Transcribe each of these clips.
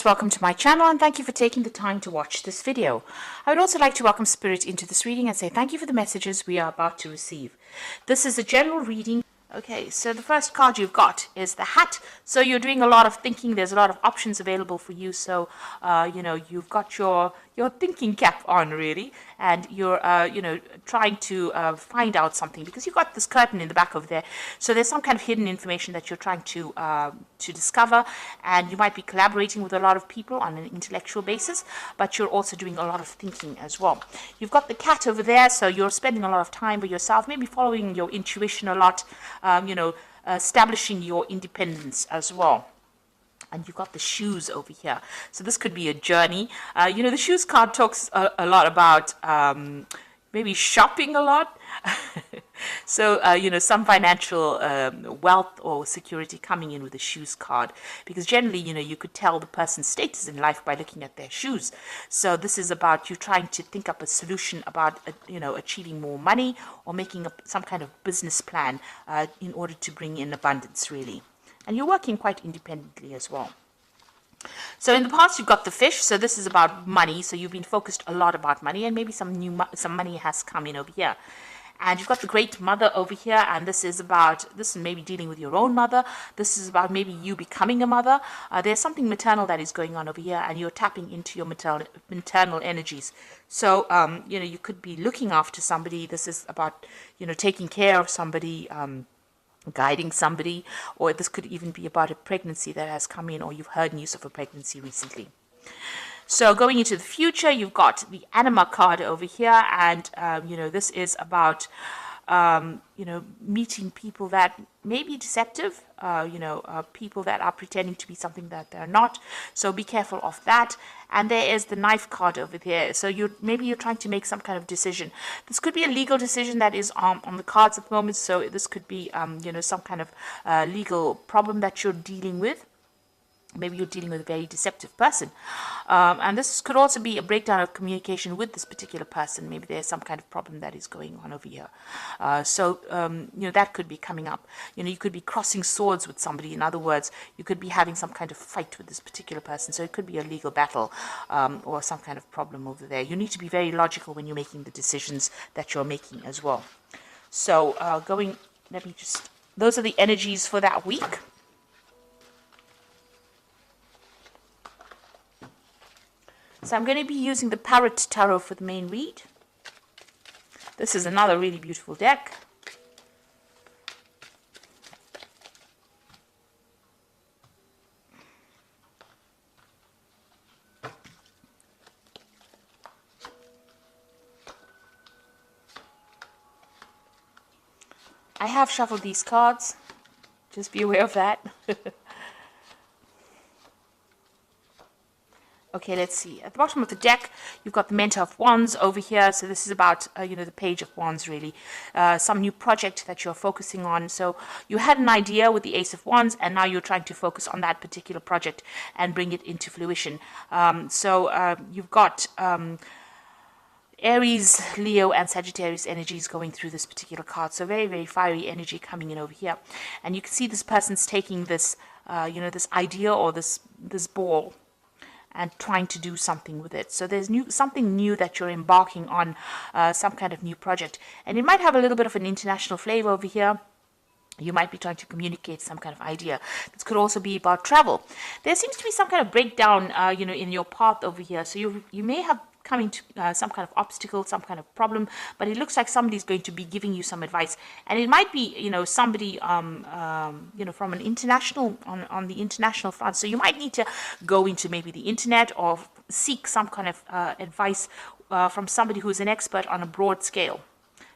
Welcome to my channel and thank you for taking the time to watch this video. I would also like to welcome Spirit into this reading and say thank you for the messages we are about to receive. This is a general reading. Okay, so the first card you've got is the Hat. So you're doing a lot of thinking. There's a lot of options available for you. So, you've got your thinking cap on, really. And you're, trying to find out something because you've got this curtain in the back over there. So there's some kind of hidden information that you're trying to discover. And you might be collaborating with a lot of people on an intellectual basis. But you're also doing a lot of thinking as well. You've got the cat over there. So you're spending a lot of time with yourself, maybe following your intuition a lot. Establishing your independence as well. And you've got the shoes over here. So this could be a journey. The shoes card talks a lot about maybe shopping a lot. So, some financial wealth or security coming in with the shoes card. Because generally, you could tell the person's status in life by looking at their shoes. So this is about you trying to think up a solution about, achieving more money or making some kind of business plan in order to bring in abundance, really. And you're working quite independently as well. So in the past, you've got the Fish. So this is about money. So you've been focused a lot about money, and maybe some money has come in over here. And you've got the Great Mother over here, and this is maybe dealing with your own mother. This is about maybe you becoming a mother. There's something maternal that is going on over here, and you're tapping into your maternal energies. So, you could be looking after somebody. This is about, taking care of somebody, guiding somebody, or this could even be about a pregnancy that has come in, or you've heard news of a pregnancy recently. So going into the future, you've got the Anima card over here, and this is about meeting people that may be deceptive, people that are pretending to be something that they're not. So be careful of that. And there is the Knife card over there. So maybe you're trying to make some kind of decision. This could be a legal decision that is on the cards at the moment. So this could be some kind of legal problem that you're dealing with. Maybe you're dealing with a very deceptive person. And this could also be a breakdown of communication with this particular person. Maybe there's some kind of problem that is going on over here. That could be coming up. You could be crossing swords with somebody. In other words, you could be having some kind of fight with this particular person. So it could be a legal battle or some kind of problem over there. You need to be very logical when you're making the decisions that you're making as well. So those are the energies for that week. So I'm going to be using the Parrot Tarot for the main read. This is another really beautiful deck. I have shuffled these cards. Just be aware of that. Okay, let's see. At the bottom of the deck, you've got the Mentor of Wands over here. So this is about, the Page of Wands, really. Some new project that you're focusing on. So you had an idea with the Ace of Wands, and now you're trying to focus on that particular project and bring it into fruition. You've got Aries, Leo, and Sagittarius energies going through this particular card. So very, very fiery energy coming in over here. And you can see this person's taking this, this idea or this ball, and trying to do something with it. So there's something new that you're embarking on, some kind of new project. And it might have a little bit of an international flavor over here. You might be trying to communicate some kind of idea. This could also be about travel. There seems to be some kind of breakdown, in your path over here. So you may have coming to some kind of obstacle, some kind of problem, but it looks like somebody's going to be giving you some advice, and it might be somebody from an international on the international front. So you might need to go into maybe the internet or seek some kind of advice from somebody who's an expert on a broad scale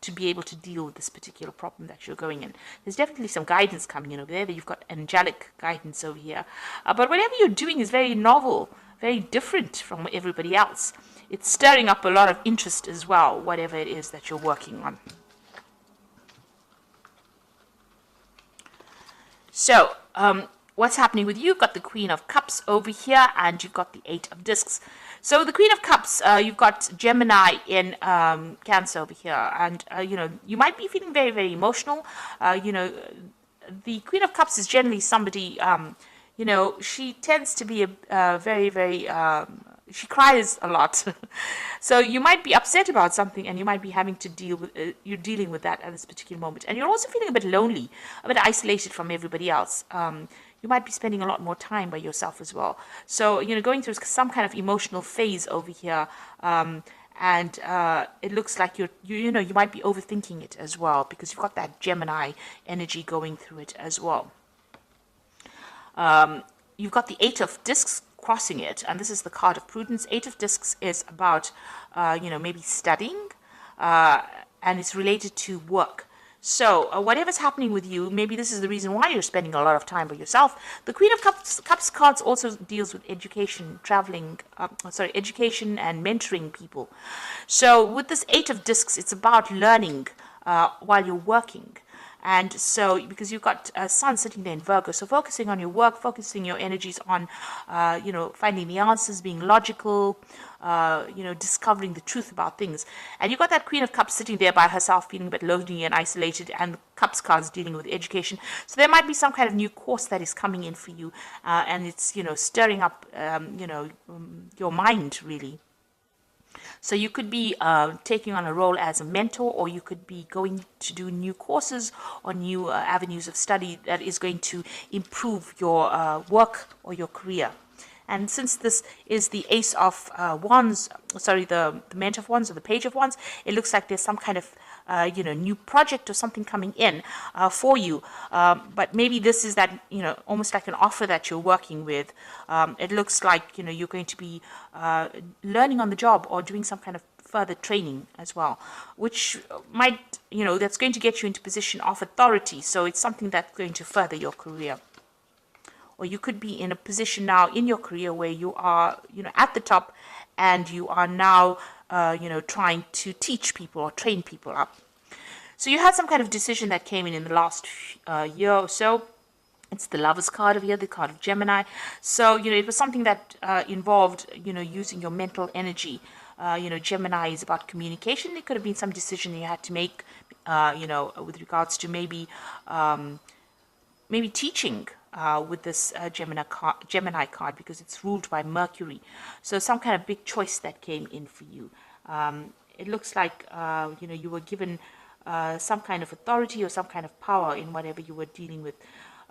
to be able to deal with this particular problem that you're going in. There's definitely some guidance coming in over there. You've got angelic guidance over here, but whatever you're doing is very novel, very different from everybody else. It's stirring up a lot of interest as well, whatever it is that you're working on. So, what's happening with you? You've got the Queen of Cups over here, and you've got the Eight of Discs. So the Queen of Cups, you've got Gemini in Cancer over here, and you might be feeling very, very emotional. The Queen of Cups is generally somebody you know, she tends to be a very, very, she cries a lot. So you might be upset about something and you might be having to deal with, you're dealing with that at this particular moment. And you're also feeling a bit lonely, a bit isolated from everybody else. You might be spending a lot more time by yourself as well. So, you know, going through some kind of emotional phase over here. And it looks like you know, you might be overthinking it as well, because you've got that Gemini energy going through it as well. You've got the Eight of Discs crossing it, and this is the card of prudence. Eight of Discs is about, you know, maybe studying, and it's related to work. So whatever's happening with you, maybe this is the reason why you're spending a lot of time by yourself. The Queen of Cups cards also deals with education, traveling, education and mentoring people. So with this Eight of Discs, it's about learning while you're working. And so, because you've got Sun sitting there in Virgo, so focusing on your work, focusing your energies on, you know, finding the answers, being logical, you know, discovering the truth about things. And you've got that Queen of Cups sitting there by herself, feeling a bit lonely and isolated, and the Cups cards dealing with education. So there might be some kind of new course that is coming in for you, and it's, you know, stirring up, you know, your mind, really. So you could be taking on a role as a mentor, or you could be going to do new courses or new avenues of study that is going to improve your work or your career. And since this is the Ace of Wands, sorry, the Mentor of Wands or the Page of Wands, it looks like there's some kind of you know, new project or something coming in for you. But maybe this is that, you know, almost like an offer that you're working with. It looks like, you know, you're going to be learning on the job or doing some kind of further training as well, which might, you know, that's going to get you into position of authority. So it's something that's going to further your career. Or you could be in a position now in your career where you are, you know, at the top, and you are now, you know, trying to teach people or train people up. So you had some kind of decision that came in the last year or so. It's the Lovers card over here, the card of Gemini. So, you know, it was something that involved, you know, using your mental energy. You know, Gemini is about communication. It could have been some decision you had to make, you know, with regards to maybe teaching. With this Gemini card, because it's ruled by Mercury. So some kind of big choice that came in for you. It looks like, you know, you were given some kind of authority or some kind of power in whatever you were dealing with.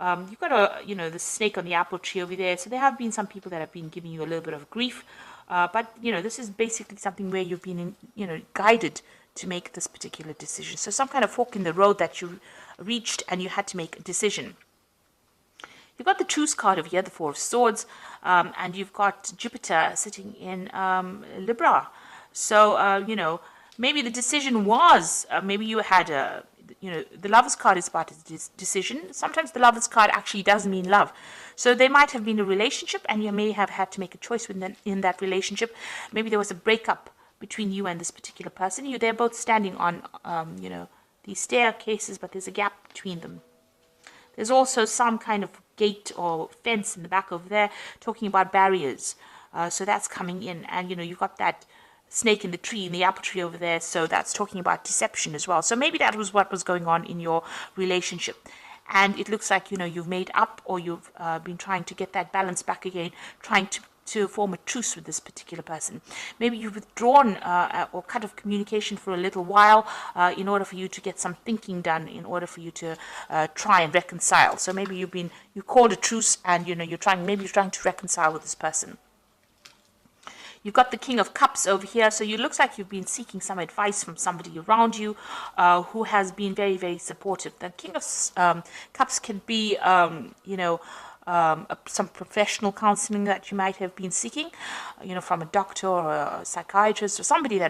You've got you know, the snake on the apple tree over there. So there have been some people that have been giving you a little bit of grief. But, you know, this is basically something where you've been, you know, guided to make this particular decision. So some kind of fork in the road that you reached and you had to make a decision. You've got the Truce card over here, the Four of Swords, and you've got Jupiter sitting in Libra. So, you know, maybe the decision was, maybe you had a, you know, the Lovers card is about a decision. Sometimes the Lovers card actually doesn't mean love. So there might have been a relationship, and you may have had to make a choice in that relationship. Maybe there was a breakup between you and this particular person. They're both standing on, you know, these staircases, but there's a gap between them. There's also some kind of gate or fence in the back over there talking about barriers. So that's coming in. And, you know, you've got that snake in the tree, in the apple tree over there. So that's talking about deception as well. So maybe that was what was going on in your relationship. And it looks like, you know, you've made up, or you've been trying to get that balance back again, trying to form a truce with this particular person. Maybe you've withdrawn or cut off communication for a little while in order for you to get some thinking done, in order for you to try and reconcile. So maybe you called a truce, and, you know, you're trying to reconcile with this person. You've got the King of Cups over here. So it looks like you've been seeking some advice from somebody around you who has been very, very supportive. The King of Cups can be, you know, some professional counseling that you might have been seeking, you know, from a doctor or a psychiatrist or somebody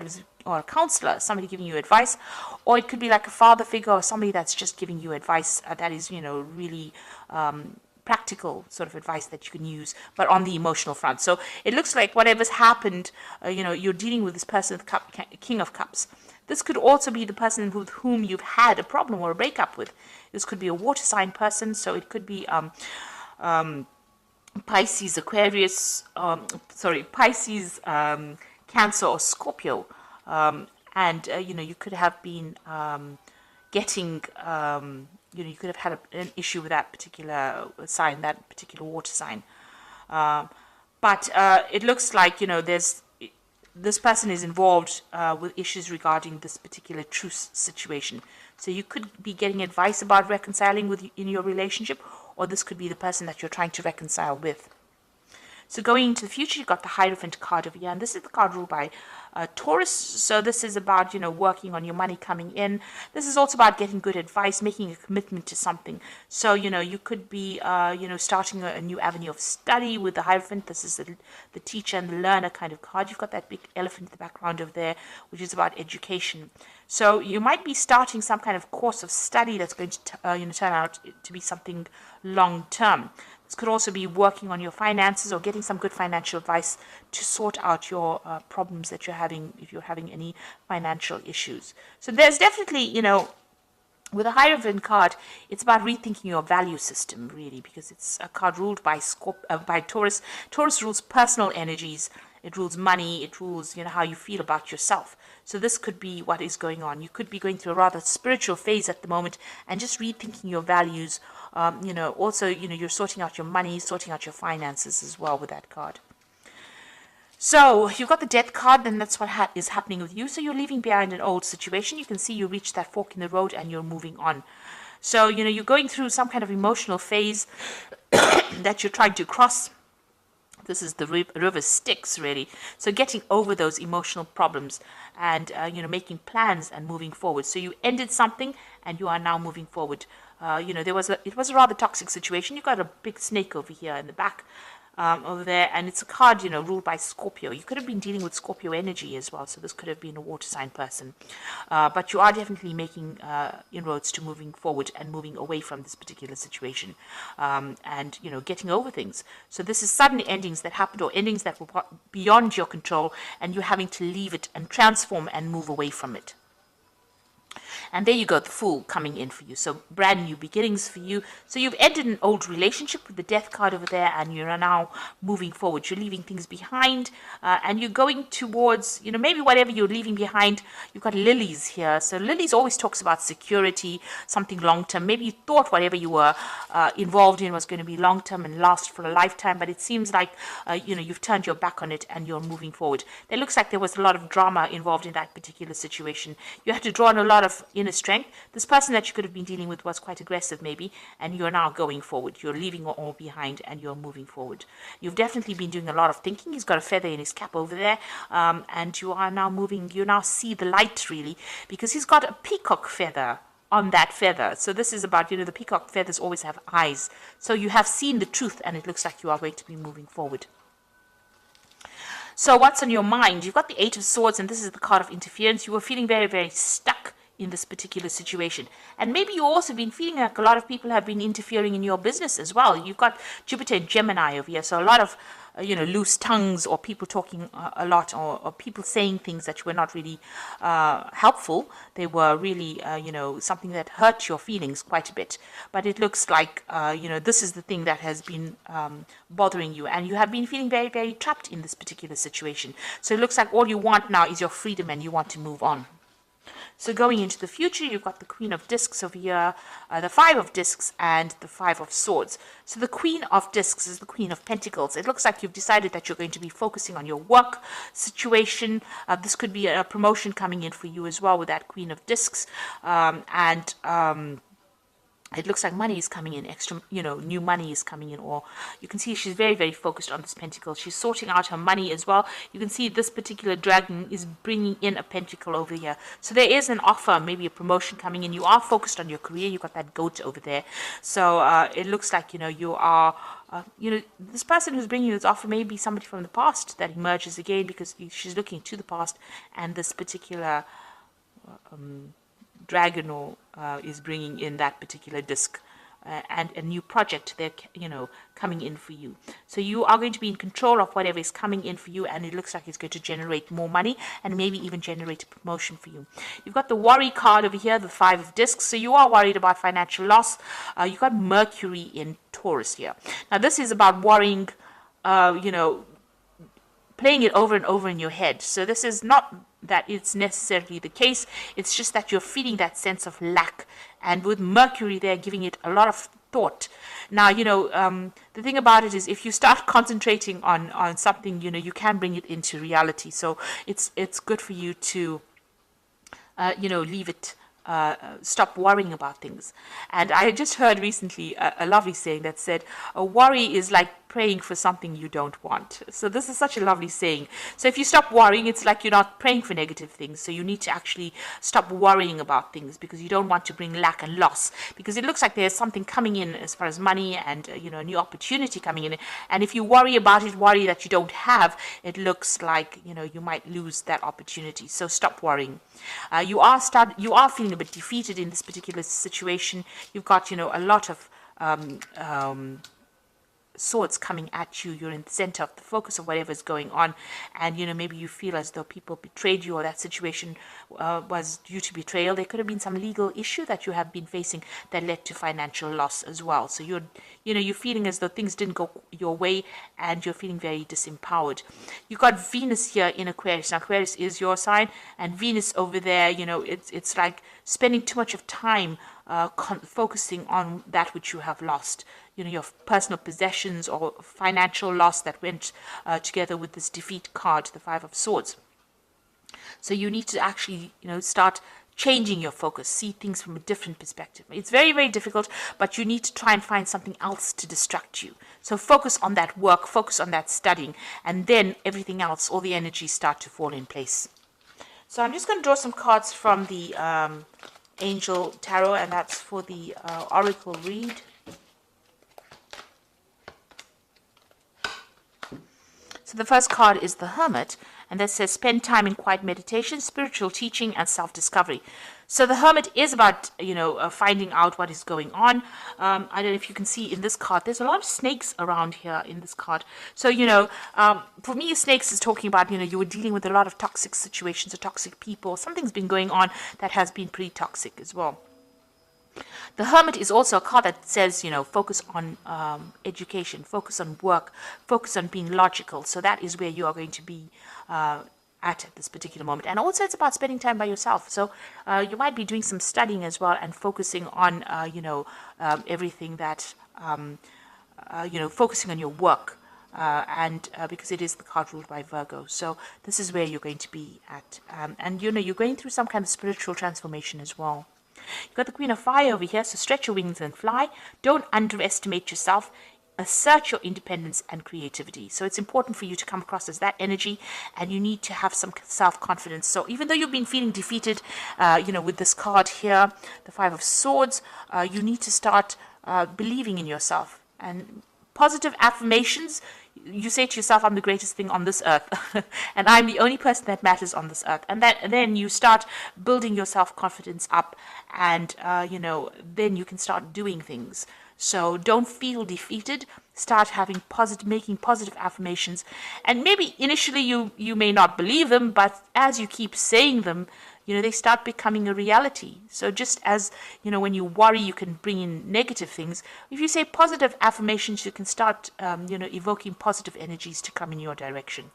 or a counselor, somebody giving you advice. Or it could be like a father figure or somebody that's just giving you advice that is, you know, really practical sort of advice that you can use, but on the emotional front. So it looks like whatever's happened, you know, you're dealing with this person, King of Cups. This could also be the person with whom you've had a problem or a breakup with. This could be a water sign person, so it could be Pisces, Aquarius, Pisces, Cancer, or Scorpio. And, you know, you could have been getting, you could have had an issue with that particular sign, that particular water sign. But it looks like, this person is involved with issues regarding this particular truce situation. So you could be getting advice about reconciling in your relationship, or this could be the person that you're trying to reconcile with. So going into the future, you've got the Hierophant card over here, and this is the card ruled by Taurus. So this is about, working on your money coming in. This is also about getting good advice, making a commitment to something. So, you could be, starting a new avenue of study with the Hierophant. This is the teacher and the learner kind of card. You've got that big elephant in the background over there, which is about education. So you might be starting some kind of course of study that's going to, turn out to be something long-term. This could also be working on your finances or getting some good financial advice to sort out your problems that you're having, if you're having any financial issues. So there's definitely, with a Hierophant card, it's about rethinking your value system, really, because it's a card ruled by Taurus. Taurus rules personal energies. It rules money. It rules, how you feel about yourself. So this could be what is going on. You could be going through a rather spiritual phase at the moment and just rethinking your values. Also, you're sorting out your money, sorting out your finances as well with that card. So you've got the Death card, and that's what is happening with you. So you're leaving behind an old situation. You can see you reached that fork in the road and you're moving on. So, you're going through some kind of emotional phase that you're trying to cross. This is the river Styx, really. So getting over those emotional problems and, making plans and moving forward. So you ended something and you are now moving forward. It was a rather toxic situation. You got a big snake over here in the back, over there, and it's a card, ruled by Scorpio. You could have been dealing with Scorpio energy as well, so this could have been a water sign person. But you are definitely making inroads to moving forward and moving away from this particular situation, and, getting over things. So this is sudden endings that happened, or endings that were beyond your control, and you're having to leave it and transform and move away from it. And there you go, the Fool coming in for you. So brand new beginnings for you. So you've ended an old relationship with the Death card over there, and you're now moving forward. You're leaving things behind, and you're going towards, maybe whatever you're leaving behind. You've got Lilies here. So Lilies always talks about security, something long-term. Maybe you thought whatever you were involved in was going to be long-term and last for a lifetime, but it seems like, you've turned your back on it and you're moving forward. It looks like there was a lot of drama involved in that particular situation. You had to draw on a lot of inner strength. This person that you could have been dealing with was quite aggressive, maybe, and you're now going forward. You're leaving it all behind and you're moving forward. You've definitely been doing a lot of thinking. He's got a feather in his cap over there, and you are now moving. You now see the light, really, because he's got a peacock feather on that feather. So this is about, the peacock feathers always have eyes. So you have seen the truth, and it looks like you are going to be moving forward. So what's on your mind? You've got the Eight of Swords, and this is the card of interference. You were feeling very, very stuck in this particular situation. And maybe you've also been feeling like a lot of people have been interfering in your business as well. You've got Jupiter and Gemini over here, so a lot of loose tongues, or people talking a lot, or people saying things that were not really helpful. They were really something that hurt your feelings quite a bit. But it looks like this is the thing that has been bothering you, and you have been feeling very, very trapped in this particular situation. So it looks like all you want now is your freedom, and you want to move on. So going into the future, you've got the Queen of Discs over here, the Five of Discs, and the Five of Swords. So the Queen of Discs is the Queen of Pentacles. It looks like you've decided that you're going to be focusing on your work situation. This could be a promotion coming in for you as well with that Queen of Discs. It looks like money is coming in, extra, new money is coming in, or you can see she's very, very focused on this pentacle. She's sorting out her money as well. You can see this particular dragon is bringing in a pentacle over here. So there is an offer, maybe a promotion coming in. You are focused on your career. You've got that goat over there. So it looks like, you are, this person who's bringing you this offer may be somebody from the past that emerges again, because she's looking to the past, and this particular dragon is bringing in that particular disc, and a new project they're coming in for you. So you are going to be in control of whatever is coming in for you, and it looks like it's going to generate more money and maybe even generate a promotion for you. You've got the worry card over here, the Five of Discs. So you are worried about financial loss. You've got Mercury in Taurus here. Now this is about worrying, playing it over and over in your head. So this is not that it's necessarily the case. It's just that you're feeling that sense of lack. And with Mercury there, giving it a lot of thought. Now, the thing about it is if you start concentrating on something, you can bring it into reality. So it's good for you to, leave it, stop worrying about things. And I just heard recently a lovely saying that said, a worry is like praying for something you don't want. So this is such a lovely saying. So if you stop worrying, it's like you're not praying for negative things. So you need to actually stop worrying about things, because you don't want to bring lack and loss, because it looks like there's something coming in as far as money and a new opportunity coming in. And if you worry about it, worry that you don't have, it looks like you might lose that opportunity. So stop worrying. You are feeling a bit defeated in this particular situation. You've got a lot of swords coming at you. You're in the center of the focus of whatever's going on, and maybe you feel as though people betrayed you, or that situation was due to betrayal. There could have been some legal issue that you have been facing that led to financial loss as well. So you're feeling as though things didn't go your way, and you're feeling very disempowered. You've got Venus here in Aquarius. Now Aquarius is your sign, and Venus over there, it's like spending too much of time focusing on that which you have lost. Your personal possessions or financial loss that went together with this defeat card, the Five of Swords. So you need to actually, start changing your focus, see things from a different perspective. It's very, very difficult, but you need to try and find something else to distract you. So focus on that work, focus on that studying, and then everything else, all the energies start to fall in place. So I'm just going to draw some cards from the Angel Tarot, and that's for the Oracle read. So the first card is the Hermit, and that says spend time in quiet meditation, spiritual teaching, and self-discovery. So the Hermit is about, finding out what is going on. I don't know if you can see in this card, there's a lot of snakes around here in this card. So, for me, snakes is talking about, you were dealing with a lot of toxic situations or toxic people. Something's been going on that has been pretty toxic as well. The Hermit is also a card that says, focus on education, focus on work, focus on being logical. So that is where you are going to be at this particular moment. And also it's about spending time by yourself. So you might be doing some studying as well and focusing on, everything that, focusing on your work. And because it is the card ruled by Virgo. So this is where you're going to be at. And, you're going through some kind of spiritual transformation as well. You've got the Queen of Fire over here, so stretch your wings and fly. Don't underestimate yourself. Assert your independence and creativity. So it's important for you to come across as that energy, and you need to have some self-confidence. So even though you've been feeling defeated, with this card here, the Five of Swords, you need to start believing in yourself. And positive affirmations, you say to yourself, I'm the greatest thing on this earth, and I'm the only person that matters on this earth. And then you start building your self-confidence up, and, then you can start doing things. So don't feel defeated. Start making positive affirmations. And maybe initially you may not believe them, but as you keep saying them, they start becoming a reality. So just as, when you worry, you can bring in negative things. If you say positive affirmations, you can start, evoking positive energies to come in your direction.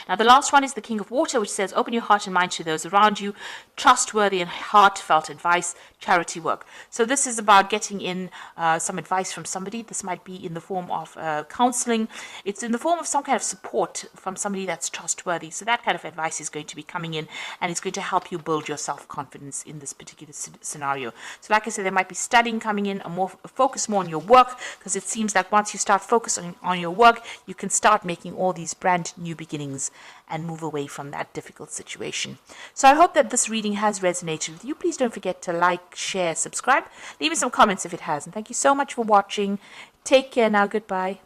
Now, the last one is the King of Water, which says, open your heart and mind to those around you, trustworthy and heartfelt advice, charity work. So this is about getting in some advice from somebody. This might be in the form of counseling. It's in the form of some kind of support from somebody that's trustworthy. So that kind of advice is going to be coming in, and it's going to help you build your self-confidence in this particular scenario. So like I said, there might be studying coming in, focus more on your work, because it seems like once you start focusing on your work, you can start making all these brand new beginnings and move away from that difficult situation. So I hope that this reading has resonated with you. Please don't forget to like, share, subscribe. Leave me some comments if it has. And thank you so much for watching. Take care now. Goodbye.